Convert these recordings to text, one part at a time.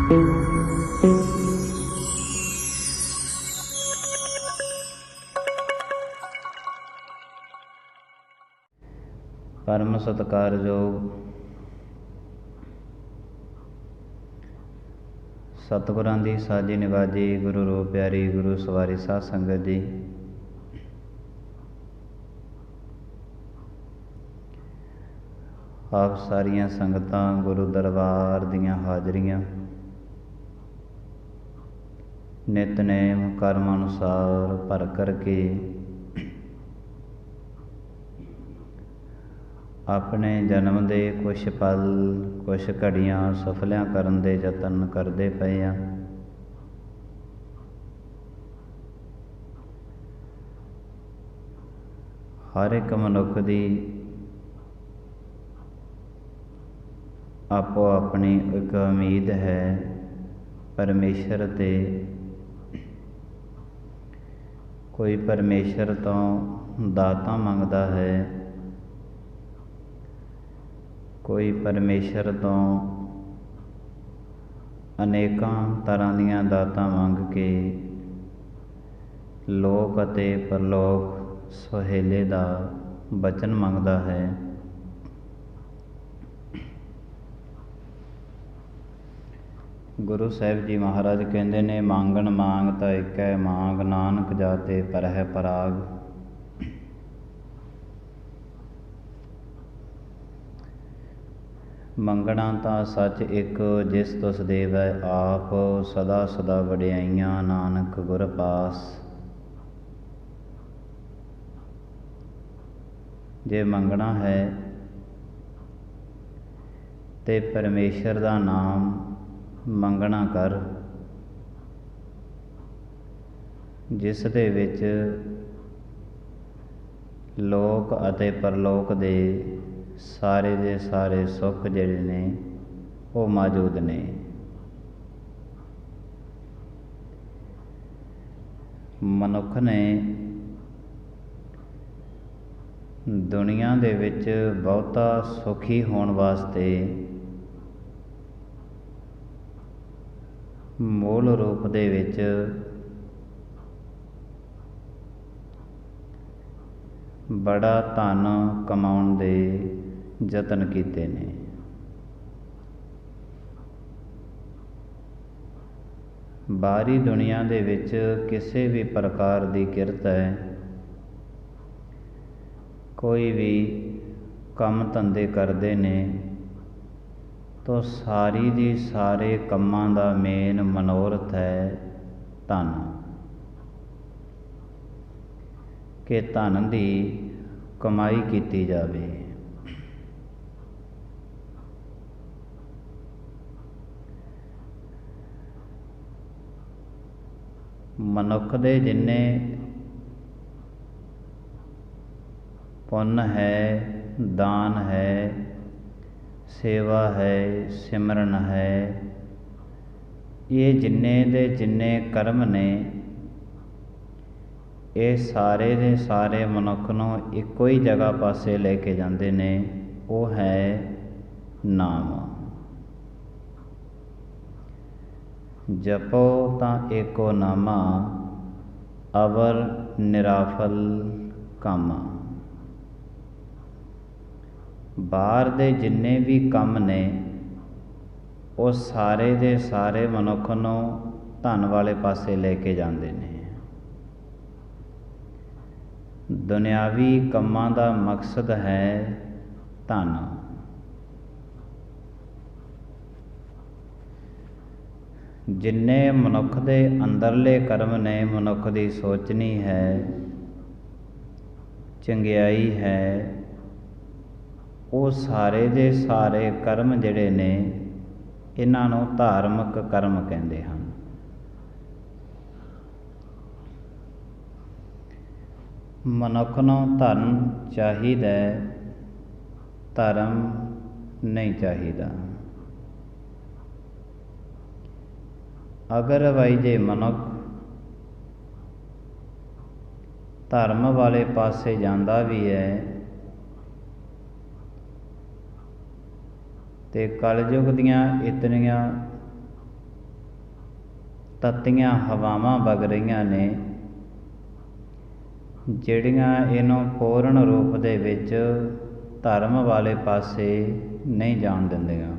परम सत्कारयोग सतगुरां दी साजी निवाजी गुरु रूप प्यारी गुरु सवारी साध संगत जी, आप सारियां संगतां गुरु दरबार दियां हाजरियां नितनेम कर्म अनुसार भर करके अपने जन्म दे कुछ पल कुछ घड़ियां सफलियां करन दे यतन करते पे हैं। हर एक मनुख दी आपो अपनी एक उम्मीद है परमेश्वर ते। कोई परमेश्वर तो दाता मंगता है, कोई परमेश्वर तो अनेकां तरह दीयां दातां मंग के लोक अते परलोक सुहेले दा बचन मंगता है। गुरु साहिब जी महाराज कहते ने, मांगण मांग ता इकै मांग, नानक जाते परह पराग। मंगना ता सच एक, जिस तुस देवै आप, सदा सदा वडियाइयां नानक गुर पास। जे मंगना है ते परमेश्वर दा नाम मंगना कर, जिस दे विच लोक अते परलोक दे सारे सुख जिहड़े ने वो मौजूद ने। मनुख ने दुनिया दे विच बहुता सुखी होण वास्ते मूल रूप दे विच बड़ा धन कमाउण दे यतन कीते ने। बाहरी दुनिया दे विच किसी भी प्रकार की किरत है, कोई भी काम धंधे करते ने तो सारी दी सारे कम्मां दा मेन मनोरथ है धन, कि धन की कमाई की जाए। मनुख दे जिन्ने पुण्य है, दान है, सेवा है, सिमरन है, ये जिन्ने दे जिन्ने कर्म ने, ये सारे दे सारे मनुख नूं इक्को ही जगह पासे लेके जाते ने, वो है नाम। जपो तां एको नामा, अवर निराफल कामा। बाहर दे जिन्ने भी काम ने वो सारे दे सारे मनुख नूं धन वाले पासे लेके जाते ने। दुनियावी कामां दा मकसद है धन। जिन्ने मनुख दे अंदरले कर्म ने, मनुख की सोचनी है, चंगियाई है, वो सारे दे सारे कर्म जिहड़े ने इन्हां नूं धार्मिक कर्म कहंदे हन। मनुख नूं धन चाहीदा, धर्म नहीं चाहीदा। अगर भाई जे मनुख धर्म वाले पासे जांदा भी है ते कलयुग दियां इतनियां ਤੱਤੀਆਂ ਹਵਾਵਾਂ ਵਗ ਰਹੀਆਂ ਨੇ, ਜਿਹੜੀਆਂ ਇਹਨੂੰ ਪੂਰਨ ਰੂਪ ਦੇ ਵਿੱਚ ਧਰਮ ਵਾਲੇ ਪਾਸੇ ਨਹੀਂ ਜਾਣ ਦਿੰਦੀਆਂ।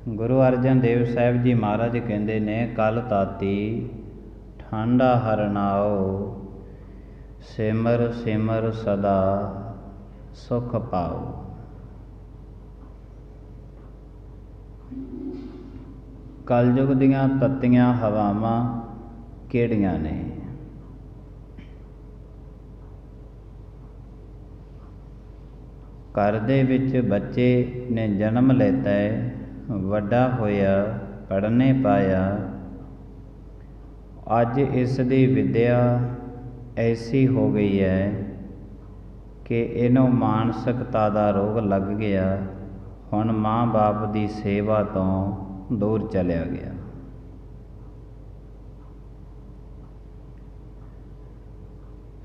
ਗੁਰੂ ਅਰਜਨ ਦੇਵ ਸਾਹਿਬ ਜੀ ਮਹਾਰਾਜ ਕਹਿੰਦੇ ਨੇ, ਕਲ ਤਾਤੀ ਠਾਂਡਾ ਹਰਨਾਓ, ਸਿਮਰ ਸਿਮਰ ਸਦਾ ਸੁਖ ਪਾਓ। ਕਲਯੁਗ ਦੀਆਂ ਤੱਤੀਆਂ ਹਵਾਵਾਂ ਕਿਹੜੀਆਂ ਨੇ? ਘਰ ਦੇ ਵਿੱਚ ਬੱਚੇ ਨੇ ਜਨਮ ਲੈਤਾ ਹੈ, ਵੱਡਾ ਹੋਇਆ, ਪੜ੍ਹਨੇ ਪਾਇਆ। ਅੱਜ ਇਸ ਦੀ ਵਿੱਦਿਆ ਐਸੀ ਹੋ ਗਈ ਹੈ ਕਿ ਇਹਨੂੰ ਮਾਨਸਿਕਤਾ ਦਾ ਰੋਗ ਲੱਗ ਗਿਆ। ਹੁਣ ਮਾਂ ਬਾਪ ਦੀ ਸੇਵਾ ਤੋਂ ਦੂਰ ਚਲਿਆ ਗਿਆ।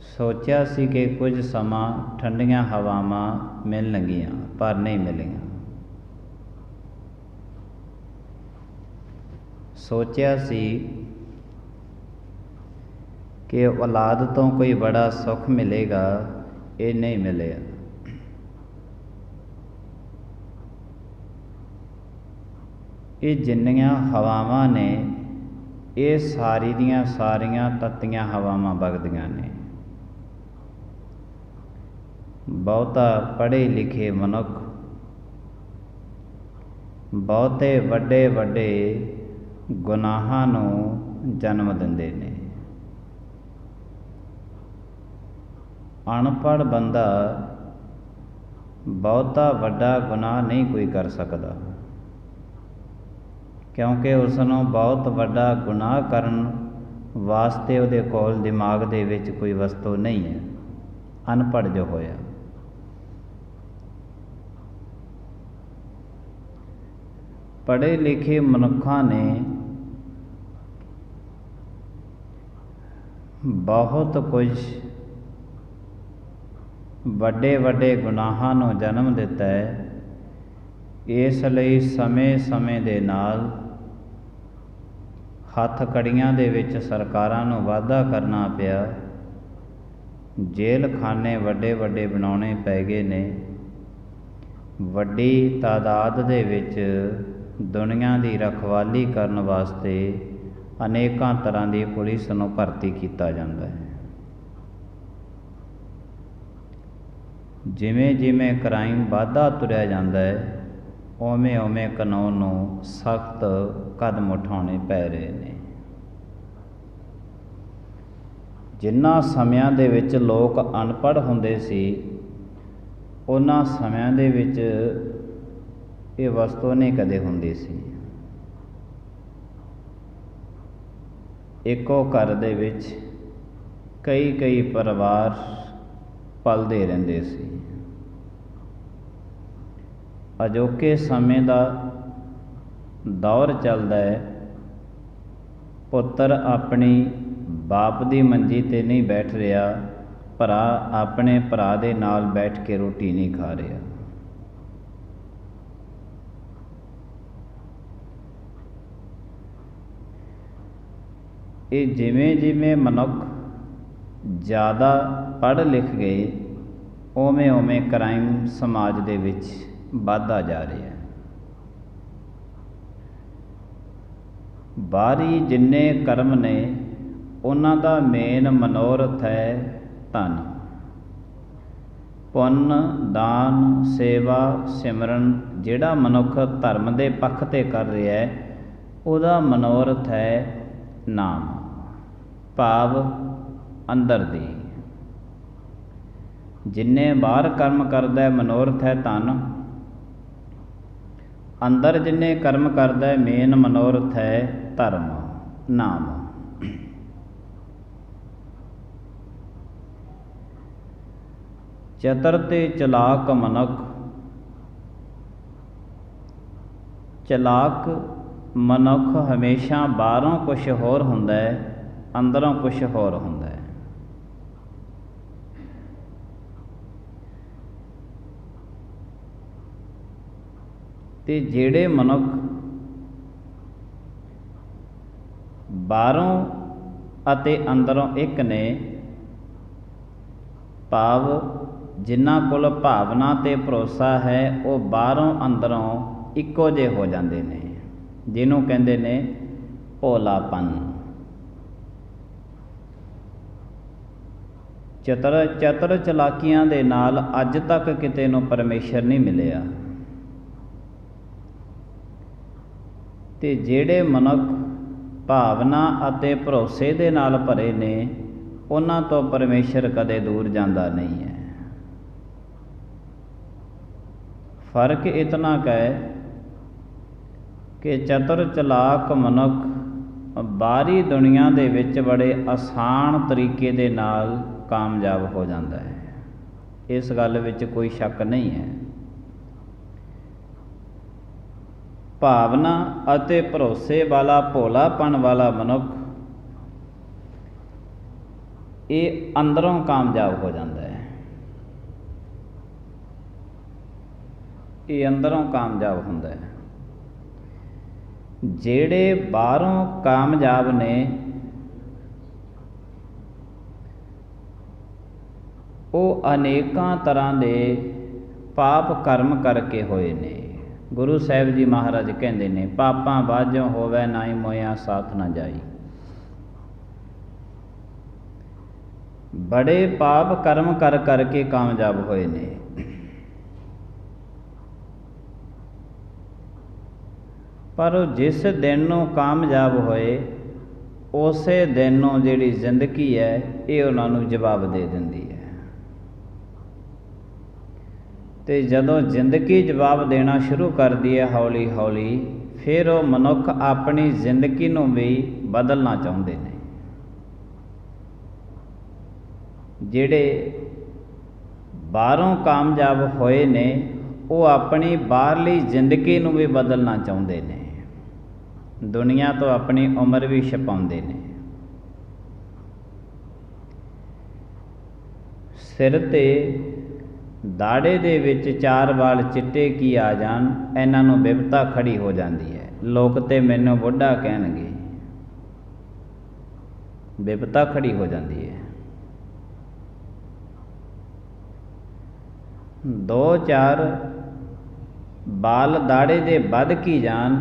ਸੋਚਿਆ ਸੀ ਕਿ ਕੁਝ ਸਮਾਂ ਠੰਡੀਆਂ ਹਵਾਵਾਂ ਮਿਲਣਗੀਆਂ, ਪਰ ਨਹੀਂ ਮਿਲੀਆਂ। ਸੋਚਿਆ ਸੀ ਕਿ ਔਲਾਦ ਤੋਂ ਕੋਈ ਬੜਾ ਸੁੱਖ ਮਿਲੇਗਾ, ਇਹ ਨਹੀਂ ਮਿਲਿਆ। ਇਹ ਜਿੰਨੀਆਂ ਹਵਾਵਾਂ ਨੇ, ਇਹ ਸਾਰੀ ਦੀਆਂ ਸਾਰੀਆਂ ਤੱਤੀਆਂ ਹਵਾਵਾਂ ਵਗਦੀਆਂ ਨੇ। ਬਹੁਤਾ ਪੜ੍ਹੇ ਲਿਖੇ ਮਨੁੱਖ ਬਹੁਤੇ ਵੱਡੇ ਵੱਡੇ ਗੁਨਾਹਾਂ ਨੂੰ ਜਨਮ ਦਿੰਦੇ ਨੇ। ਅਨਪੜ੍ਹ ਬੰਦਾ ਬਹੁਤਾ ਵੱਡਾ ਗੁਨਾਹ ਨਹੀਂ ਕੋਈ ਕਰ ਸਕਦਾ, ਕਿਉਂਕਿ ਉਸ ਨੂੰ ਬਹੁਤ ਵੱਡਾ ਗੁਨਾਹ ਕਰਨ ਵਾਸਤੇ ਉਹਦੇ ਕੋਲ ਦਿਮਾਗ ਦੇ ਵਿੱਚ ਕੋਈ ਵਸਤੂ ਨਹੀਂ ਹੈ, ਅਨਪੜ੍ਹ ਜੋ ਹੋਇਆ। ਪੜ੍ਹੇ ਲਿਖੇ ਮਨੁੱਖਾਂ ਨੇ ਬਹੁਤ ਕੁਝ ਵੱਡੇ ਵੱਡੇ ਗੁਨਾਹਾਂ ਨੂੰ ਜਨਮ ਦਿੱਤਾ ਹੈ। ਇਸ ਲਈ ਸਮੇਂ ਸਮੇਂ ਦੇ ਨਾਲ ਹੱਥ ਕੜੀਆਂ ਦੇ ਵਿੱਚ ਸਰਕਾਰਾਂ ਨੂੰ ਵਾਧਾ ਕਰਨਾ ਪਿਆ। ਜੇਲ੍ਹ ਖਾਨੇ ਵੱਡੇ ਵੱਡੇ ਬਣਾਉਣੇ ਪੈ ਗਏ ਨੇ। ਵੱਡੀ ਤਾਦਾਦ ਦੇ ਵਿੱਚ ਦੁਨੀਆ ਦੀ ਰਖਵਾਲੀ ਕਰਨ ਵਾਸਤੇ ਅਨੇਕਾਂ ਤਰ੍ਹਾਂ ਦੀ ਪੁਲਿਸ ਨੂੰ ਭਰਤੀ ਕੀਤਾ ਜਾਂਦਾ ਹੈ। ਜਿਵੇਂ ਜਿਵੇਂ ਕ੍ਰਾਈਮ ਵੱਧਦਾ ਤੁਰਿਆ ਜਾਂਦਾ ਹੈ, ਉਵੇਂ ਉਵੇਂ ਕਾਨੂੰਨ ਨੂੰ ਸਖਤ ਕਦਮ ਉਠਾਉਣੇ ਪੈ ਰਹੇ ਨੇ। ਜਿਨ੍ਹਾਂ ਸਮਿਆਂ ਦੇ ਵਿੱਚ ਲੋਕ ਅਨਪੜ੍ਹ ਹੁੰਦੇ ਸੀ, ਉਹਨਾਂ ਸਮਿਆਂ ਦੇ ਵਿੱਚ ਇਹ ਵਸਤੂ ਨਹੀਂ ਕਦੇ ਹੁੰਦੀ ਸੀ। ਇੱਕੋ ਘਰ ਦੇ ਵਿੱਚ ਕਈ ਕਈ ਪਰਿਵਾਰ ਪਲਦੇ ਰਹਿੰਦੇ ਸੀ। ਅਜੋਕੇ ਸਮੇਂ ਦਾ ਦੌਰ ਚੱਲਦਾ ਹੈ। ਪੁੱਤਰ ਆਪਣੀ ਬਾਪ ਦੀ ਮੰਜੀ 'ਤੇ ਨਹੀਂ ਬੈਠ ਰਿਹਾ, ਭਰਾ ਆਪਣੇ ਭਰਾ ਦੇ ਨਾਲ ਬੈਠ ਕੇ ਰੋਟੀ ਨਹੀਂ ਖਾ ਰਿਹਾ। ਇਹ ਜਿਵੇਂ ਜਿਵੇਂ ਮਨੁੱਖ ਜ਼ਿਆਦਾ ਪੜ੍ਹ ਲਿਖ ਗਏ, ਉਵੇਂ ਉਵੇਂ ਕ੍ਰਾਈਮ ਸਮਾਜ ਦੇ ਵਿੱਚ ਵੱਧਦਾ ਜਾ ਰਿਹਾ ਹੈ। ਬਾਹਰੀ ਜਿੰਨੇ ਕਰਮ ਨੇ, ਉਹਨਾਂ ਦਾ ਮੇਨ ਮਨੋਰਥ ਹੈ ਧਨ। ਪੁੰਨ, ਦਾਨ, ਸੇਵਾ, ਸਿਮਰਨ ਜਿਹੜਾ ਮਨੁੱਖ ਧਰਮ ਦੇ ਪੱਖ 'ਤੇ ਕਰ ਰਿਹਾ ਹੈ, ਉਹਦਾ ਮਨੋਰਥ ਹੈ ਨਾਮ, ਭਾਵ ਅੰਦਰ ਦੀ। ਜਿੰਨੇ ਬਾਹਰ ਕਰਮ ਕਰਦਾ ਹੈ, ਮਨੋਰਥ ਹੈ ਧਨ। ਅੰਦਰ ਜਿੰਨੇ ਕਰਮ ਕਰਦਾ ਹੈ, ਮੇਨ ਮਨੋਰਥ ਹੈ ਧਰਮ, ਨਾਮ। ਚਤਰ ਤੇ ਚਲਾਕ ਮਨੁੱਖ, ਚਲਾਕ ਮਨੁੱਖ ਹਮੇਸ਼ਾ ਬਾਹਰੋਂ ਕੁਛ ਹੋਰ ਹੁੰਦਾ ਹੈ, ਅੰਦਰੋਂ ਕੁਛ ਹੋਰ ਹੁੰਦਾ ਹੈ। ਤੇ ਜਿਹੜੇ ਮਨੁੱਖ ਬਾਹਰੋਂ ਅਤੇ ਅੰਦਰੋਂ ਇੱਕ ਨੇ, ਭਾਵ ਜਿਨ੍ਹਾਂ ਕੋਲ ਭਾਵਨਾ ਤੇ ਭਰੋਸਾ ਹੈ, ਉਹ ਬਾਹਰੋਂ ਅੰਦਰੋਂ ਇੱਕੋ ਜਿਹੇ ਹੋ ਜਾਂਦੇ ਨੇ, ਜਿਹਨੂੰ ਕਹਿੰਦੇ ਨੇ ਭੋਲਾਪਨ। ਚਤਰ ਚਲਾਕੀਆਂ ਦੇ ਨਾਲ ਅੱਜ ਤੱਕ ਕਿਤੇ ਨੂੰ ਪਰਮੇਸ਼ਰ ਨਹੀਂ ਮਿਲਿਆ। ਤੇ ਜਿਹੜੇ ਮਨੁੱਖ ਭਾਵਨਾ ਅਤੇ ਭਰੋਸੇ ਦੇ ਨਾਲ ਭਰੇ ਨੇ, ਉਹਨਾਂ ਤੋਂ ਪਰਮੇਸ਼ਰ ਕਦੇ ਦੂਰ ਜਾਂਦਾ ਨਹੀਂ ਹੈ। ਫਰਕ ਇਤਨਾ ਕੁ ਹੈ ਕਿ ਚਤੁਰ ਚਲਾਕ ਮਨੁੱਖ ਬਾਹਰੀ ਦੁਨੀਆ ਦੇ ਵਿੱਚ ਬੜੇ ਆਸਾਨ ਤਰੀਕੇ ਦੇ ਨਾਲ ਕਾਮਯਾਬ ਹੋ ਜਾਂਦਾ ਹੈ, ਇਸ ਗੱਲ ਵਿੱਚ ਕੋਈ ਸ਼ੱਕ ਨਹੀਂ ਹੈ। ਭਾਵਨਾ ਅਤੇ ਭਰੋਸੇ ਵਾਲਾ ਭੋਲਾਪਨ ਵਾਲਾ ਮਨੁੱਖ ਇਹ ਅੰਦਰੋਂ ਕਾਮਯਾਬ ਹੋ ਜਾਂਦਾ ਹੈ, ਇਹ ਅੰਦਰੋਂ ਕਾਮਯਾਬ ਹੁੰਦਾ ਹੈ। ਜਿਹੜੇ ਬਾਹਰੋਂ ਕਾਮਯਾਬ ਨੇ, ਉਹ ਅਨੇਕਾਂ ਤਰ੍ਹਾਂ ਦੇ ਪਾਪ ਕਰਮ ਕਰਕੇ ਹੋਏ ਨੇ। ਗੁਰੂ ਸਾਹਿਬ ਜੀ ਮਹਾਰਾਜ ਕਹਿੰਦੇ ਨੇ, ਪਾਪਾਂ ਬਾਝੋਂ ਹੋਵੇ ਨਾਹੀ ਮੋਇਆ ਸਾਥ ਨਾ ਜਾਈ। ਬੜੇ ਪਾਪ ਕਰਮ ਕਰ ਕਰਕੇ ਕਾਮਯਾਬ ਹੋਏ ਨੇ। ਪਰ ਉਹ ਜਿਸ ਦਿਨ ਨੂੰ ਕਾਮਯਾਬ ਹੋਏ, ਉਸੇ ਦਿਨ ਨੂੰ ਜਿਹੜੀ ਜ਼ਿੰਦਗੀ ਹੈ, ਇਹ ਉਹਨਾਂ ਨੂੰ ਜਵਾਬ ਦੇ ਦਿੰਦੀ ਹੈ। ਤੇ ਜਦੋਂ ਜ਼ਿੰਦਗੀ ਜਵਾਬ ਦੇਣਾ ਸ਼ੁਰੂ ਕਰਦੀ ਹੈ ਹੌਲੀ ਹੌਲੀ, ਫਿਰ ਉਹ ਮਨੁੱਖ ਆਪਣੀ ਜ਼ਿੰਦਗੀ ਨੂੰ ਵੀ ਬਦਲਣਾ ਚਾਹੁੰਦੇ ਨੇ। ਜਿਹੜੇ ਬਾਹਰੋਂ ਕਾਮਯਾਬ ਹੋਏ ਨੇ, ਉਹ ਆਪਣੀ ਬਾਹਰਲੀ ਜ਼ਿੰਦਗੀ ਨੂੰ ਵੀ ਬਦਲਣਾ ਚਾਹੁੰਦੇ ਨੇ, ਦੁਨੀਆ ਤੋਂ ਆਪਣੀ ਉਮਰ ਵੀ ਛਪਾਉਂਦੇ ਨੇ। ਸਿਰ ਤੇ ਦਾੜੇ ਦੇ ਵਿੱਚ 4 ਵਾਲ ਚਿੱਟੇ ਕੀ ਆ ਜਾਣ, ਇਹਨਾਂ ਨੂੰ ਬਿਪਤਾ ਖੜੀ ਹੋ ਜਾਂਦੀ ਹੈ। ਲੋਕ ਤੇ ਮੈਨੂੰ ਬੁੱਢਾ ਕਹਿਣਗੇ, ਬਿਪਤਾ ਖੜੀ ਹੋ ਜਾਂਦੀ ਹੈ। 2-4 ਬਾਲ ਦਾੜੇ ਦੇ ਵੱਧ ਕੀ ਜਾਣ,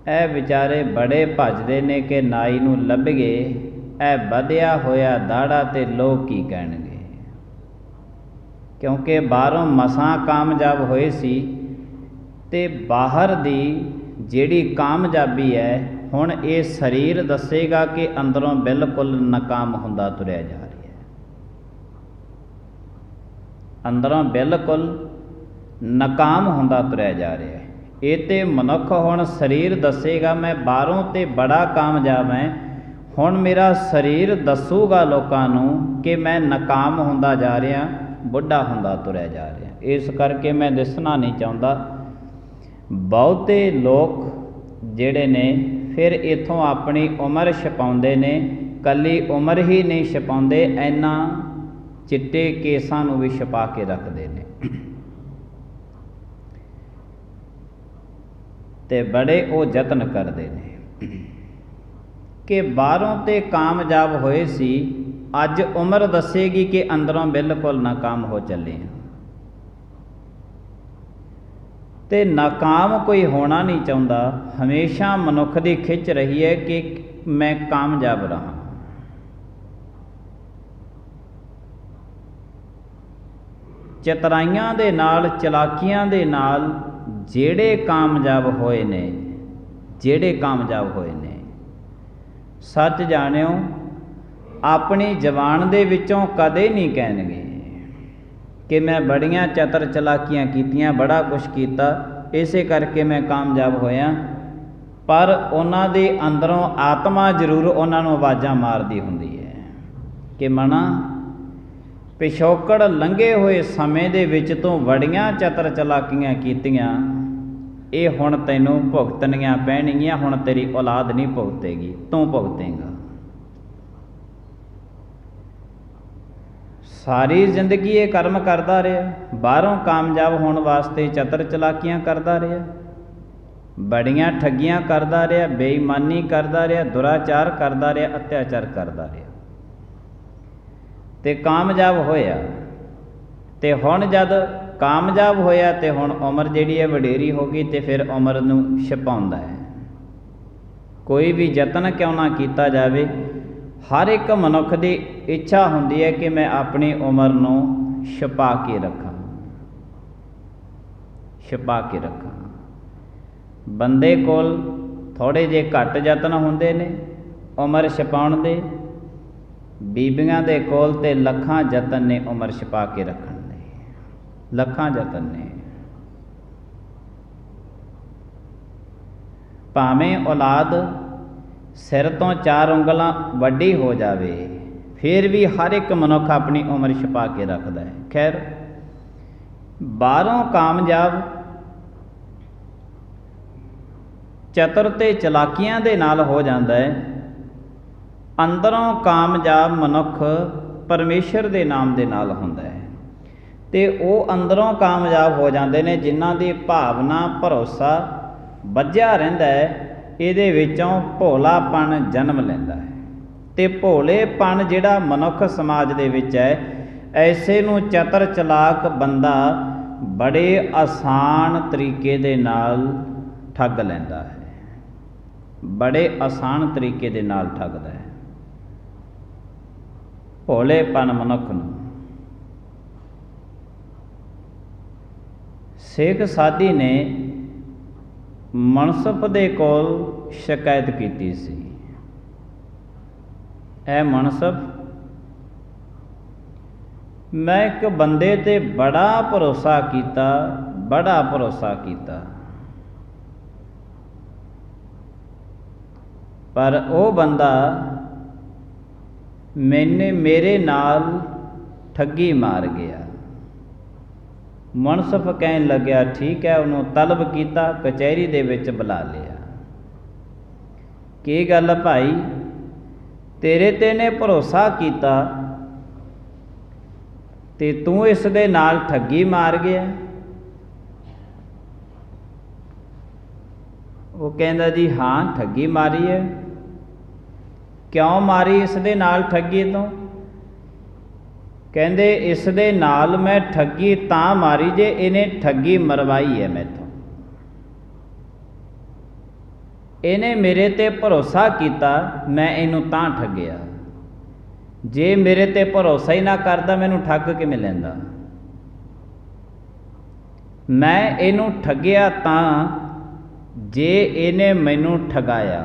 ਇਹ ਵਿਚਾਰੇ ਬੜੇ ਭੱਜਦੇ ਨੇ ਕਿ ਨਾਈ ਨੂੰ ਲੱਭੀਏ, ਇਹ ਵਧਿਆ ਹੋਇਆ ਦਾੜਾ ਤੇ ਲੋਕ ਕੀ ਕਹਿਣਗੇ। ਕਿਉਂਕਿ ਬਾਹਰੋਂ ਮਸਾਂ ਕਾਮਯਾਬ ਹੋਏ ਸੀ, ਤੇ ਬਾਹਰ ਦੀ ਜਿਹੜੀ ਕਾਮਯਾਬੀ ਹੈ, ਹੁਣ ਇਹ ਸਰੀਰ ਦੱਸੇਗਾ ਕਿ ਅੰਦਰੋਂ ਬਿਲਕੁਲ ਨਾਕਾਮ ਹੁੰਦਾ ਤੁਰਿਆ ਜਾ ਰਿਹਾ ਹੈ। ਅੰਦਰੋਂ ਬਿਲਕੁਲ ਨਾਕਾਮ ਹੁੰਦਾ ਤੁਰਿਆ ਜਾ ਰਿਹਾ ਹੈ। ਇਹ ਤੇ ਮਨੁੱਖ ਹੁਣ ਸਰੀਰ ਦੱਸੇਗਾ ਮੈਂ ਬਾਹਰੋਂ ਤੇ ਬੜਾ ਕਾਮਯਾਬ ਹੈ, ਹੁਣ ਮੇਰਾ ਸਰੀਰ ਦੱਸੂਗਾ ਲੋਕਾਂ ਨੂੰ ਕਿ ਮੈਂ ਨਾਕਾਮ ਹੁੰਦਾ ਜਾ ਰਿਹਾ, ਬੁੱਢਾ ਹੁੰਦਾ ਤੁਰਿਆ ਜਾ ਰਿਹਾ। ਇਸ ਕਰਕੇ ਮੈਂ ਦਿਸਣਾ ਨਹੀਂ ਚਾਹੁੰਦਾ। ਬਹੁਤੇ ਲੋਕ ਜਿਹੜੇ ਨੇ, ਫਿਰ ਇੱਥੋਂ ਆਪਣੀ ਉਮਰ ਛਪਾਉਂਦੇ ਨੇ। ਇਕੱਲੀ ਉਮਰ ਹੀ ਨਹੀਂ ਛਪਾਉਂਦੇ, ਇਹਨਾਂ ਚਿੱਟੇ ਕੇਸਾਂ ਨੂੰ ਵੀ ਛਪਾ ਕੇ ਰੱਖਦੇ ਨੇ। ਤੇ ਬੜੇ ਉਹ ਯਤਨ ਕਰਦੇ ਨੇ ਕਿ ਬਾਹਰੋਂ ਤੇ ਕਾਮਯਾਬ ਹੋਏ ਸੀ, ਅੱਜ ਉਮਰ ਦੱਸੇਗੀ ਕਿ ਅੰਦਰੋਂ ਬਿਲਕੁਲ ਨਾਕਾਮ ਹੋ ਚੱਲੇ ਹਾਂ। ਤੇ ਨਾਕਾਮ ਕੋਈ ਹੋਣਾ ਨਹੀਂ ਚਾਹੁੰਦਾ। ਹਮੇਸ਼ਾ ਮਨੁੱਖ ਦੀ ਖਿੱਚ ਰਹੀ ਹੈ ਕਿ ਮੈਂ ਕਾਮਯਾਬ ਰਹਾਂ। ਚਤਰਾਈਆਂ ਦੇ ਨਾਲ, ਚਲਾਕੀਆਂ ਦੇ ਨਾਲ ਜਿਹੜੇ ਕਾਮਯਾਬ ਹੋਏ ਨੇ, ਜਿਹੜੇ ਕਾਮਯਾਬ ਹੋਏ ਨੇ, ਸੱਚ ਜਾਣਿਓ, ਆਪਣੀ ਜ਼ਬਾਨ ਦੇ ਵਿੱਚੋਂ ਕਦੇ ਨਹੀਂ ਕਹਿਣਗੇ ਕਿ ਮੈਂ ਬੜੀਆਂ ਚਤਰ ਚਲਾਕੀਆਂ ਕੀਤੀਆਂ, ਬੜਾ ਕੁਛ ਕੀਤਾ, ਇਸੇ ਕਰਕੇ ਮੈਂ ਕਾਮਯਾਬ ਹੋਇਆ। ਪਰ ਉਹਨਾਂ ਦੇ ਅੰਦਰੋਂ ਆਤਮਾ ਜ਼ਰੂਰ ਉਹਨਾਂ ਨੂੰ ਆਵਾਜ਼ਾਂ ਮਾਰਦੀ ਹੁੰਦੀ ਹੈ ਕਿ ਮਨਾ, ਪਿਛੋਕੜ ਲੰਘੇ ਹੋਏ ਸਮੇਂ ਦੇ ਵਿੱਚ ਤੂੰ ਬੜੀਆਂ ਚਤਰ ਚਲਾਕੀਆਂ ਕੀਤੀਆਂ, ਇਹ ਹੁਣ ਤੈਨੂੰ ਭੁਗਤਣੀਆਂ ਪੈਣਗੀਆਂ। ਹੁਣ ਤੇਰੀ ਔਲਾਦ ਨਹੀਂ ਭੁਗਤੇਗੀ, ਤੂੰ ਭੁਗਤੇਂਗਾ। सारी जिंदगी ये कर्म करता रहा, बाहरों कामयाब होने वास्ते चतर चलाकियां करता रहा, बड़ियां ठगियां करता रहा, बेईमानी करता रहा, दुराचार करता रहा, अत्याचार करता रहा ते कामयाब होया। ते हुण जद कामयाब होया ते हुण उम्र जिहड़ी है वडेरी हो गई ते फिर उम्र नूं छिपाउंदा है। कोई भी यतन क्यों ना कीता जावे, हर एक मनुख की इच्छा हुंदी है कि मैं अपनी उम्र नूं छिपा के रखां, छिपा के रखां। बंदे कोल थोड़े जे घट यतन हुंदे ने उम्र छिपाउण दे, बीबियां दे कोल ते लखां यतन ने उम्र छिपा के रखण दे, लखां यतन ने। भावें औलाद सिर तो 4 उंगलां वड्डी हो जावे, फिर भी हर एक मनुख अपनी उम्र छिपा के रखता है। खैर बाहरों कामयाब चतुर ते चलाकियां दे नाल हो जाता है, अंदरों कामयाब मनुख परमेश्वर दे नाम दे नाल हुंदा है। ते वो अंदरों कामयाब हो जाते हैं जिन्हां दी भावना भरोसा वज्या रहिंदा है, इहदे विचों भोलापन जन्म लैंदा है। ते भोलेपन जिहड़ा मनुख समाज दे विच है, ऐसे नूं चतर चलाक बंदा बड़े आसान तरीके दे नाल ठग लैंदा है, बड़े आसान तरीके दे नाल ठगदा है। भोलेपन मनुख नूं सिख साधी ने मनसफ दे कोल शिकायत कीती सी। ऐ मनसफ, मैं एक बंदे ते बड़ा भरोसा कीता, बड़ा भरोसा कीता, पर वो बंदा मैंने मेरे नाल ठगी मार गया। मनसफ कहन लग्या ठीक है, उन्होंने तलब किया, कचहरी दे विच बुला लिया। की गल भाई, तेरे ते ने भरोसा किया ते तू इस दे नाल ठगी मार गया। वो कहंदा जी हाँ ठगी मारी है। क्यों मारी इस दे नाल ठगी तो? कहंदे इस दे नाल मैं ठगी तां मारी जे इन्हें ठगी मरवाई है मैथों। इन्हें मेरे ते भरोसा किया, मैं इनू तां ठगिया। जे मेरे ते भरोसा ही ना करदा मैनू ठग किवें लैंदा। मैं इनू ठगिया तां जे इन्हें मैनू ठगाया।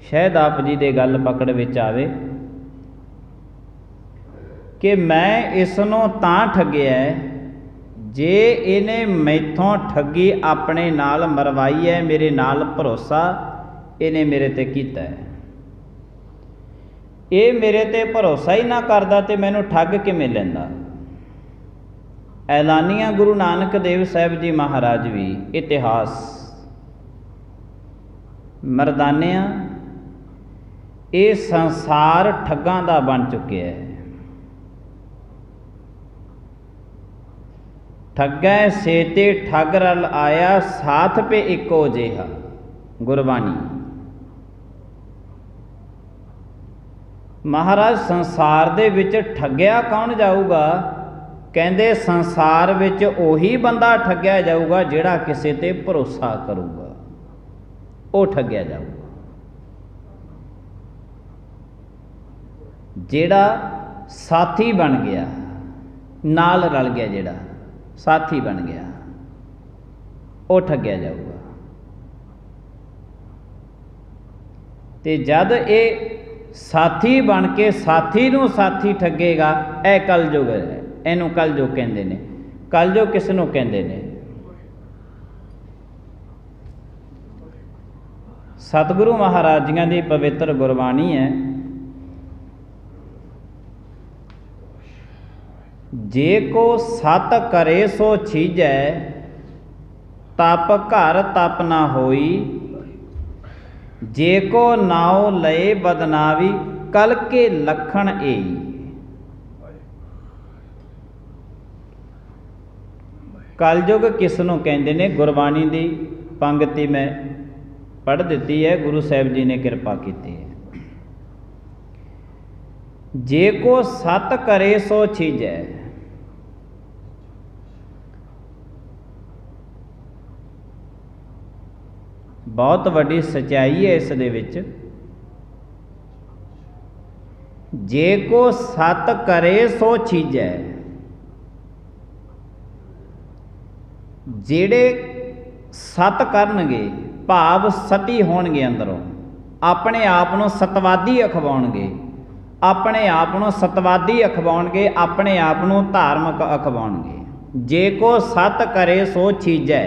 शायद आप जी दे गल पकड़ विच आवे कि मैं इसनों तां ठगिया जे इन्हें मैथों ठगी अपने नाल मरवाई है, मेरे नाल भरोसा इन्हें मेरे ते कीता है। ये मेरे ते भरोसा ही ना करदा ते मैनू ठग किवें लैंदा। ऐलानिया गुरु नानक देव साहब जी महाराज भी इतिहास मरदानिया ये संसार ठगां दा बन चुके है। ठगै सेते ठग रल आया, साथ पे इको जिहा गुरबाणी। महाराज संसार दे विच ठगिया कौन जाऊगा? कहंदे संसार विच ओही बंदा ठगिया जाऊगा जिहड़ा किसी ते भरोसा करूगा, वो ठगिया जाऊगा। जिहड़ा साथी बन गया, नाल रल गया, जिहड़ा साथी बन गया वो ठगिया जाऊगा। ते जद ये साथी बन के साथी नूं साथी ठगेगा, यह कलयुग है। इहनूं कलयुग कहंदे ने। कलयुग किस नूं कहंदे ने? सतगुरु महाराज जियां दी पवित्र गुरबाणी है, जे को सत करे सो छीजै, तप घर तप ना होई। जे को नाव लए बदनावी, कल के लखण एई। कलयुग किसनों कहते ने, गुरबाणी की पंक्ति मैं पढ़ दी है, गुरु साहब जी ने कृपा की है। जे को सत करे सो छीजै। बहुत वड्डी सच्चाई है इस दे विच। जे को सत करे सो छीजै। जेड़े सत करनगे, भाव सती होणगे, अंदरों अपने आप नूं सतवादी अखवाउणगे, अपने आप नूं सतवादी अखवाउणगे, अपने आप नूं धार्मिक अखवाउणगे। जे को सत करे सो छीजै।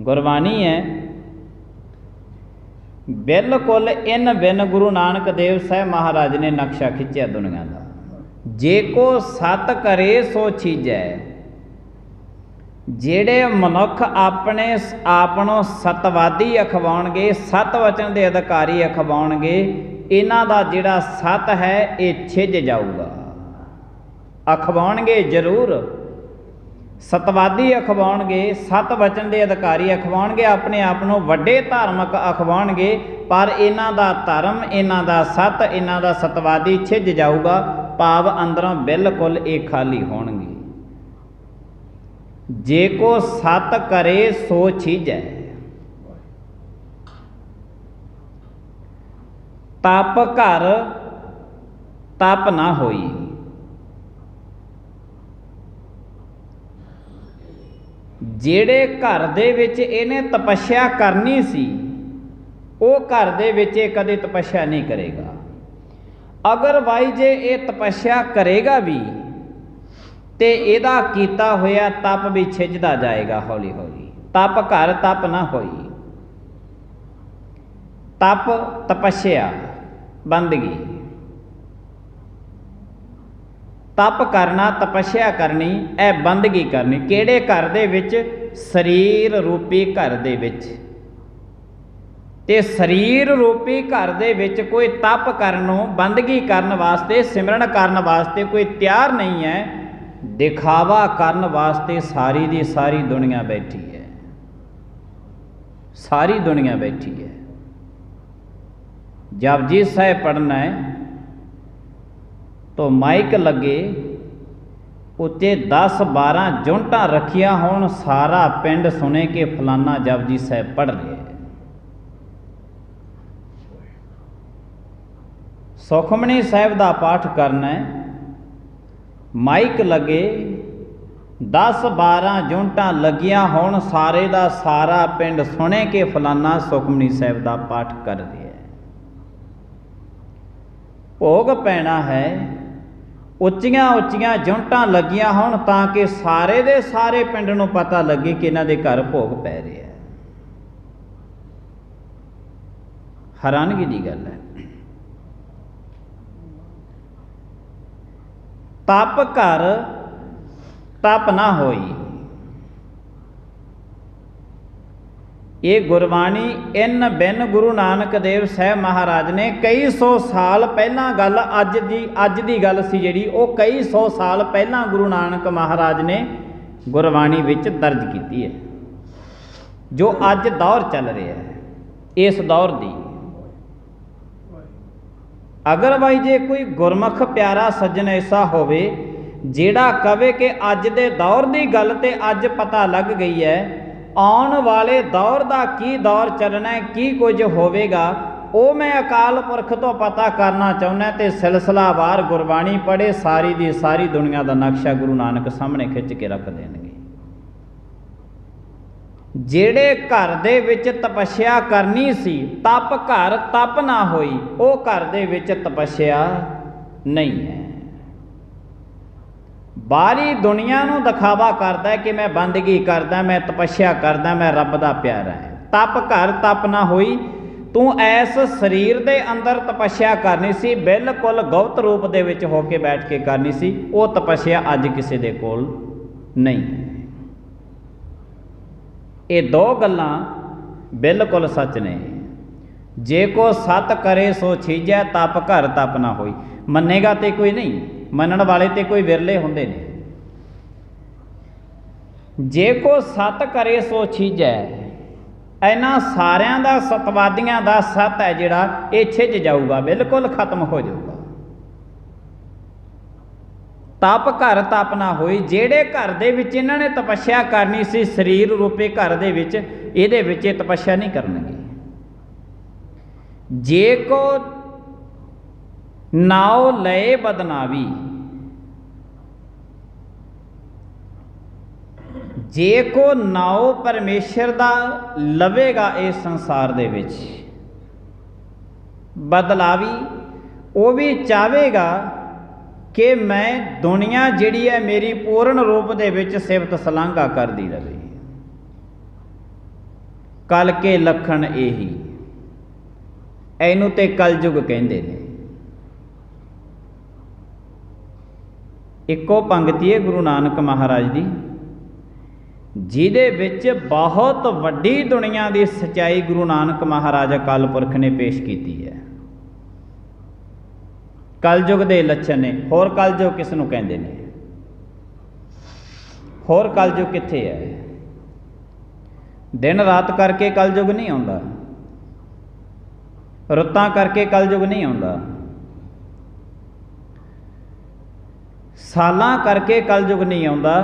गुरबाणी है बिल्कुल इन बिन गुरु नानक देव साहब महाराज ने नक्शा खिंचिया दुनिया का। जे को सत करे सो छीजै। जेड़े मनुख अपने आप नूं सतवादी अखवाउणगे, सत वचन के अधिकारी अखवाउणगे, इन्हां दा जिहड़ा सत है ये छिज जाऊगा। अखवाउणगे जरूर, सतवादी अखवाउणगे, सत वचन के अधिकारी अखवाउणगे, अपने आप नूं वड्डे धार्मिक अखवाउणगे, पर इन्हां दा धर्म, इन्हां दा सत, इन्हां दा सतवादी छिज जाऊगा। भाव अंदरों बिल्कुल ये खाली होणगे। जे को सत करे सो छीजै। तप घर तप ना होई। जेड़े घर दे विच इहने तपस्या करनी सी, वो घर दे विच कदे तपस्या नहीं करेगा। अगर भाई जे ये तपस्या करेगा भी ते इहदा कीता होया तप भी छिजदा जाएगा हौली हौली। तप घर तप ना होई। तप तपस्या बंदगी, तप करना, तपस्या करनी, ए बंदगी करनी। किहड़े घर दे विच? शरीर रूपी घर दे विच। ते शरीर रूपी घर दे विच कोई तप करनों, बंदगी करन वास्ते, सिमरन करन वास्ते कोई तैयार नहीं है। दिखावा करन वास्ते सारी दी सारी दुनिया बैठी है। सारी दुनिया बैठी है। जपजी साहिब पढ़ना है तो माइक लगे, उत्ते 10-12 जुनटा रखिया होण, सारा पिंड सुने कि फलाना जपजी साहिब पढ़ रहे हैं। सुखमनी साहिब का पाठ करना है, माइक लगे, 10-12 जुनटा लगिया होण, सारे दा सारा पिंड सुने कि फलाना सुखमनी साहिब का पाठ कर रहे हैं। भोग पैना है, उच्चियां उच्चियां जुनटा लगिया होण ताकि सारे दे सारे पिंड नूं पता लगे कि इन्हां दे घर भोग पै रहे हैं। हैरानगी की गल है। तप घर तप ना होई। ये गुरबाणी इन बिन गुरु नानक देव साहब महाराज ने कई सौ साल पहला गल, अज दी गल सी जिहड़ी, वो कई सौ साल पहला गुरु नानक महाराज ने गुरबाणी विच दर्ज की है, जो अज दौर चल रहा है, इस दौर दी। अगर भाई जे कोई गुरमुख प्यारा सज्जन ऐसा होवे जेड़ा कहे कि अज दे दौर की गल ते अज पता लग गई है, आने वाले दौर का की दौर चलना है, की कुछ होवेगा, वो मैं अकाल पुरख तो पता करना चाहुंदा। तो सिलसिलावार गुरबाणी पढ़े, सारी दी सारी दुनिया का नक्शा गुरु नानक सामने खिंच के रख देंगे। जेड़े घर दे विच तपस्या करनी सी, तप घर तप ना होई, वो घर दे विच तपस्या नहीं है। बाहरी दुनिया नूं दिखावा करता है कि मैं बंदगी करदा, मैं तपस्या करदा, मैं रब दा प्यारा है। तप घर तप ना होई। तू ऐस शरीर दे अंदर तपस्या करनी सी, बिल्कुल गौत रूप दे विच होके बैठ के करनी सी, वो तपस्या अज किसी दे कोल नहीं है। ये दो गल्लां बिल्कुल सच ने। जे को सत करे सो छीजै, तप घर तप ना होई। मनेगा तो कोई नहीं, मनण वाले तो कोई विरले होंदे ने। जे को सत करे सो छीजै, इन्हां सारियां दा सतवादियां दा सत है जिहड़ा ये छिज जाऊगा, बिल्कुल खत्म हो जाऊगा। तप घर तप ना होई। जेड़े घर दे विच इन्हां ने तपस्या करनी सी, शरीर रूपी घर दे विच, इहदे विच तपस्या नहीं करनगे। जे को नाव लए बदनावी, जे को नाव परमेश्वर दा लवेगा इस संसार दे विच, बदलावी वो भी चाहेगा कि मैं दुनिया जिहड़ी है मेरी पूर्ण रूप दे विच सिफत सलांघा करदी रहे। कल के लखण यही, इनू ते कलयुग कहंदे ने। इको पंक्ति है गुरु नानक महाराज दी, जिहदे विच बहुत वड्डी दुनिया की सच्चाई गुरु नानक महाराज अकाल पुरख ने पेश की है। कलयुग के लक्षण ने। होर कलयुग किस नूं कहंदे ने? होर कलयुग कित्थे है? दिन रात करके कलयुग नहीं आउंदा, रुत्तां करके कलयुग नहीं आउंदा, सालां करके कलयुग नहीं आउंदा।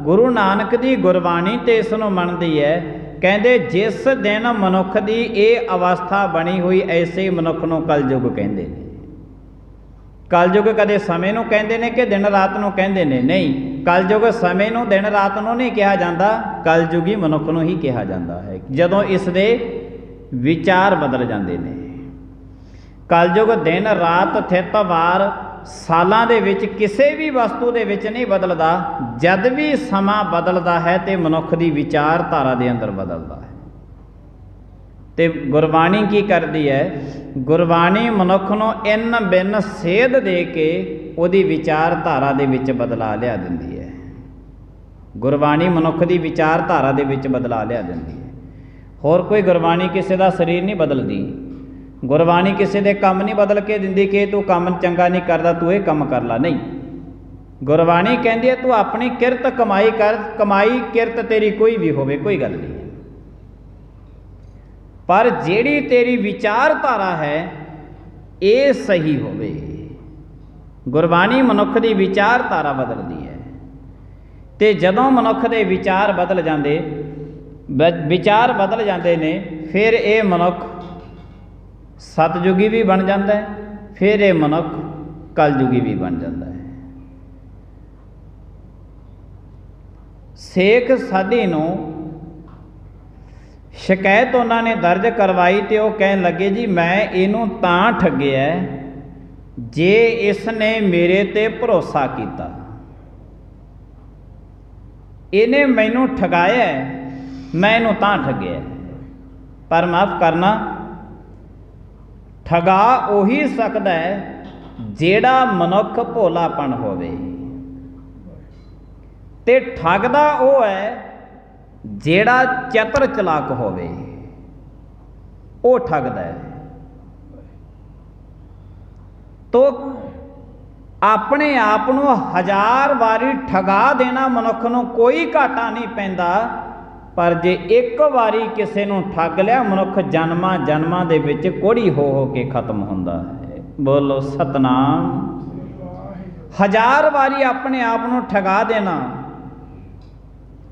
गुरु नानक दी गुरबाणी ते इस नूं मनदी है। कहंदे जिस दिन मनुख दी ये अवस्था बनी हुई, ऐसे मनुख नूं कलयुग कहंदे ने। कलयुग कदे समय नूं कहंदे ने कि दिन रात नूं कहंदे ने? नहीं, कलयुग समय नूं दिन रात नूं नहीं कहा जाता, कलयुगी मनुख नूं ही कहा जाता है जदों इसदे विचार बदल जाते हैं। कलयुग दिन रात थित वार सालां दे विच किसी भी वस्तु दे विच नहीं बदलदा। जद भी समा बदलदा है तो मनुख की विचारधारा दे अंदर बदलदा है। तो गुरबाणी की करती है? गुरबाणी मनुख नूं इन बिन सेध दे के उहदी विचारधारा दे विच बदला लिया दिंदी है। गुरबाणी मनुख की विचारधारा दे विच बदला लिया दिंदी है। होर कोई गुरबाणी किसी का शरीर नहीं बदलती। गुरबाणी किसी के काम नहीं बदल के दिंदी कि तू काम चंगा नहीं करता, तू ये काम कर ला। नहीं, गुरबाणी कहती है तू अपनी किरत कमाई कर, कमाई किरत तेरी कोई भी होवे, कोई गल नहीं, पर जेड़ी तेरी विचारधारा है ये सही होवे। गुरबाणी मनुख की विचारधारा बदलती है। तो जदों मनुख के विचार बदल जाते, विचार बदल जाते ने, फिर ये मनुख सतयुगी भी बन जाता है, फिर ये मनुख कलयुगी भी बन जाता है। सेख साधी नूं शिकायत उन्होंने दर्ज करवाई तो वह कहन लगे जी मैं इनू तां ठगिया जे इसने मेरे ते भरोसा किया, इन्हें मैनू ठगाया, मैं इनू तां ठगिया। पर माफ़ करना, ठगा उही सकता है जेड़ा मनुख भोलापन होवे, ते ठगदा वो है जेड़ा चतुर चलाक होवे, वो ठगदा है। तो अपने आप को हजार बारी ठगा देना मनुख नूं कोई घाटा नहीं पैंदा, पर जे एक बारी किसी नूं ठग लिया मनुख जन्मां जन्मां दे विच कोड़ी हो के खत्म होंदा है। बोलो सतनाम। हजार बारी अपने आप को ठगा देना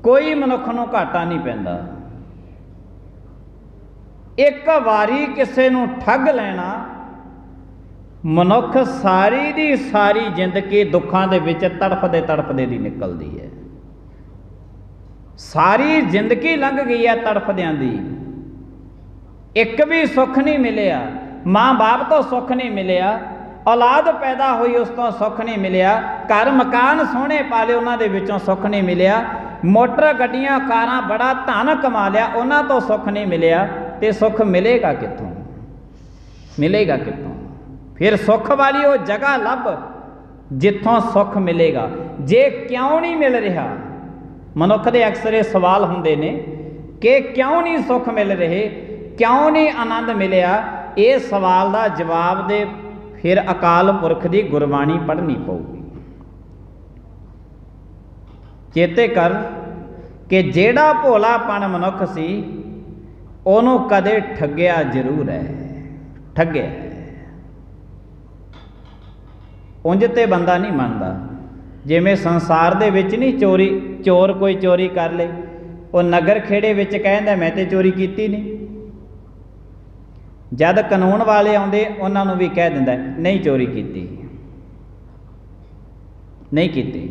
कोई मनुख नूं घाटा नहीं पैंदा। एक बारी किसी नूं ठग लेना मनुख सारी दी सारी जिंदगी दुखां दे विच तड़फदे तड़फदे दी निकलदी है। सारी जिंदगी लंघ गई है तड़फदियां दी, एक भी सुख नहीं मिलिया। माँ बाप तो सुख नहीं मिलिया, औलाद पैदा हुई उस तो सुख नहीं मिलिया, घर मकान सोहने पाले उन्हां दे विचों सुख नहीं मिलिया, मोटर गड्डियां कारां बड़ा धन कमा लिया उन्हां तो सुख नहीं मिलिया। तो सुख मिलेगा कित्थों? मिलेगा कित्थों? फिर सुख वाली वो जगह लभ जिथों सुख मिलेगा। जे क्यों नहीं मिल रहा, मनुख के अक्सर ये सवाल होंदे ने कि क्यों नहीं सुख मिल रहे, क्यों नहीं आनंद मिलिया, ਇਹ ਸਵਾਲ ਦਾ ਜਵਾਬ ਦੇ ਫਿਰ ਅਕਾਲ ਪੁਰਖ ਦੀ ਗੁਰਬਾਣੀ ਪੜ੍ਹਨੀ ਪਊਗੀ। ਚੇਤੇ ਕਰ ਕਿ ਜਿਹੜਾ ਭੋਲਾਪਣ ਮਨੁੱਖ ਸੀ ਉਹਨੂੰ ਕਦੇ ਠੱਗਿਆ ਜ਼ਰੂਰ ਹੈ, ਠੱਗਿਆ। ਉਂਝ ਤੇ ਬੰਦਾ ਨਹੀਂ ਮੰਨਦਾ, ਜਿਵੇਂ ਸੰਸਾਰ ਦੇ ਵਿੱਚ ਨਹੀਂ ਚੋਰ ਕੋਈ ਚੋਰੀ ਕਰ ਲੇ, ਉਹ ਨਗਰ ਖੇੜੇ ਵਿੱਚ ਕਹਿੰਦਾ ਮੈਂ ਤੇ ਚੋਰੀ ਕੀਤੀ ਨਹੀਂ। ਜਦ ਕਾਨੂੰਨ ਵਾਲੇ ਆਉਂਦੇ ਉਹਨਾਂ ਨੂੰ ਵੀ ਕਹਿ ਦਿੰਦਾ ਨਹੀਂ ਚੋਰੀ ਕੀਤੀ, ਨਹੀਂ ਕੀਤੀ।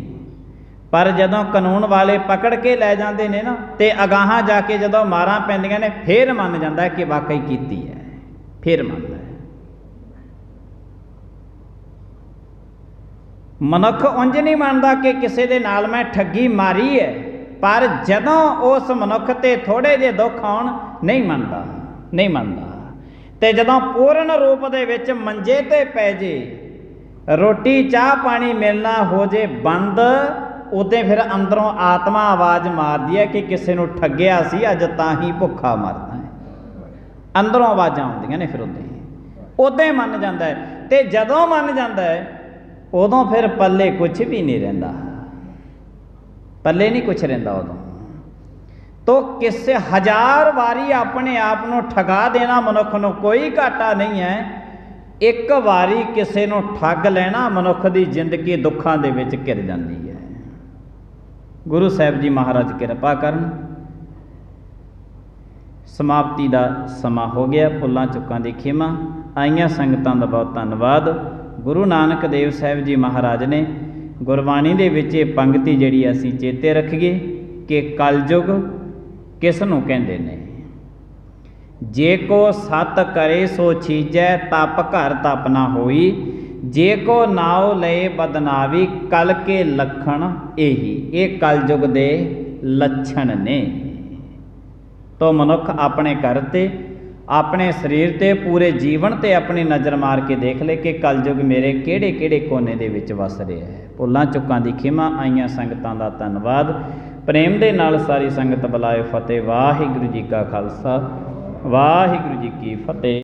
ਪਰ ਜਦੋਂ ਕਾਨੂੰਨ ਵਾਲੇ ਪਕੜ ਕੇ ਲੈ ਜਾਂਦੇ ਨੇ ਨਾ ਤੇ ਅਗਾਹਾਂ ਜਾ ਕੇ ਜਦੋਂ ਮਾਰਾਂ ਪੈਂਦੀਆਂ ਨੇ ਫੇਰ ਮੰਨ ਜਾਂਦਾ ਕਿ ਵਾਕਈ ਕੀਤੀ ਹੈ, ਫੇਰ ਮੰਨਦਾ ਹੈ। ਮਨੁੱਖ ਉਂਝ ਨਹੀਂ ਮੰਨਦਾ ਕਿ ਕਿਸੇ ਦੇ ਨਾਲ ਮੈਂ ਠੱਗੀ ਮਾਰੀ ਹੈ, ਪਰ ਜਦੋਂ ਉਸ ਮਨੁੱਖ ਤੇ ਥੋੜ੍ਹੇ ਜਿਹੇ ਦੁੱਖ ਆਉਣ ਨਹੀਂ ਮੰਨਦਾ, ਨਹੀਂ ਮੰਨਦਾ। ਤੇ ਜਦੋਂ ਪੂਰਨ ਰੂਪ ਦੇ ਵਿੱਚ ਮੰਜੇ ਤੇ ਪੈ ਜੇ, ਰੋਟੀ ਚਾਹ ਪਾਣੀ ਮਿਲਣਾ ਹੋ ਜੇ ਬੰਦ, ਉਦੋਂ ਫਿਰ ਅੰਦਰੋਂ ਆਤਮਾ ਆਵਾਜ਼ ਮਾਰਦੀ ਹੈ ਕਿ ਕਿਸੇ ਨੂੰ ਠੱਗਿਆ ਸੀ, ਅੱਜ ਤਾਂ ਹੀ ਭੁੱਖਾ ਮਰਦਾ ਹੈ। ਅੰਦਰੋਂ ਆਵਾਜ਼ਾਂ ਆਉਂਦੀਆਂ ਨੇ, ਫਿਰ ਉਦੋਂ ਹੀ ਮੰਨ ਜਾਂਦਾ ਹੈ। ਤੇ ਜਦੋਂ ਮੰਨ ਜਾਂਦਾ ਹੈ ਉਦੋਂ ਫਿਰ ਪੱਲੇ ਕੁਛ ਵੀ ਨਹੀਂ ਰਹਿੰਦਾ, ਪੱਲੇ ਨਹੀਂ ਕੁਛ ਰਹਿੰਦਾ ਉਦੋਂ। ਤੋ ਕਿਸੇ ਹਜ਼ਾਰ ਵਾਰੀ ਆਪਣੇ ਆਪ ਨੂੰ ਠਗਾ ਦੇਣਾ ਮਨੁੱਖ ਨੂੰ ਕੋਈ ਘਾਟਾ ਨਹੀਂ ਹੈ, ਇੱਕ ਵਾਰੀ ਕਿਸੇ ਨੂੰ ਠੱਗ ਲੈਣਾ ਮਨੁੱਖ ਦੀ ਜ਼ਿੰਦਗੀ ਦੁੱਖਾਂ ਦੇ ਵਿੱਚ ਘਿਰ ਜਾਂਦੀ ਹੈ। ਗੁਰੂ ਸਾਹਿਬ ਜੀ ਮਹਾਰਾਜ ਕਿਰਪਾ ਕਰਨ। ਸਮਾਪਤੀ ਦਾ ਸਮਾਂ ਹੋ ਗਿਆ। ਫੁੱਲਾਂ ਚੁੱਕਾਂ ਦੀ ਖਿਮਾ। ਆਈਆਂ ਸੰਗਤਾਂ ਦਾ ਬਹੁਤ ਧੰਨਵਾਦ। ਗੁਰੂ ਨਾਨਕ ਦੇਵ ਸਾਹਿਬ ਜੀ ਮਹਾਰਾਜ ਨੇ ਗੁਰਬਾਣੀ ਦੇ ਵਿੱਚ ਇਹ ਪੰਗਤੀ ਜਿਹੜੀ ਅਸੀਂ ਚੇਤੇ ਰੱਖੀਏ ਕਿ ਕਲਯੁਗ ਕਿਸ ਨੂੰ ਕਹਿੰਦੇ ਨੇ। ਜੇ ਕੋ ਸਤ ਕਰੇ ਸੋ ਛੀਜੈ, ਤਪ ਘਰ ਤਪ ਨਾ ਹੋਈ। ਜੇ ਕੋ ਨਾਉ ਲਏ ਬਦਨਾਵੀ, ਕਲ ਕੇ ਲੱਖਣ ਇਹੀ। ਇਹ ਕਲਯੁਗ ਦੇ ਲੱਛਣ ਨੇ। ਤੋ ਮਨੁੱਖ ਆਪਣੇ ਘਰ ਤੇ, ਆਪਣੇ ਸਰੀਰ ਤੇ, ਪੂਰੇ ਜੀਵਨ ਤੇ ਆਪਣੀ ਨਜ਼ਰ ਮਾਰ ਕੇ ਦੇਖ ਲੈ ਕਿ ਕਲਯੁਗ ਮੇਰੇ ਕਿਹੜੇ ਕਿਹੜੇ ਕੋਨੇ ਦੇ ਵਿੱਚ ਵਸ ਰਿਹਾ ਹੈ। ਭੁੱਲਾਂ ਚੁੱਕਾਂ ਦੀ ਖਿਮਾ। ਆਈਆਂ ਸੰਗਤਾਂ ਦਾ ਧੰਨਵਾਦ। ਪ੍ਰੇਮ ਦੇ ਨਾਲ ਸਾਰੀ ਸੰਗਤ ਬੁਲਾਏ ਫਤਿਹ। ਵਾਹਿਗੁਰੂ ਜੀ ਕਾ ਖਾਲਸਾ, ਵਾਹਿਗੁਰੂ ਜੀ ਕੀ ਫਤਿਹ।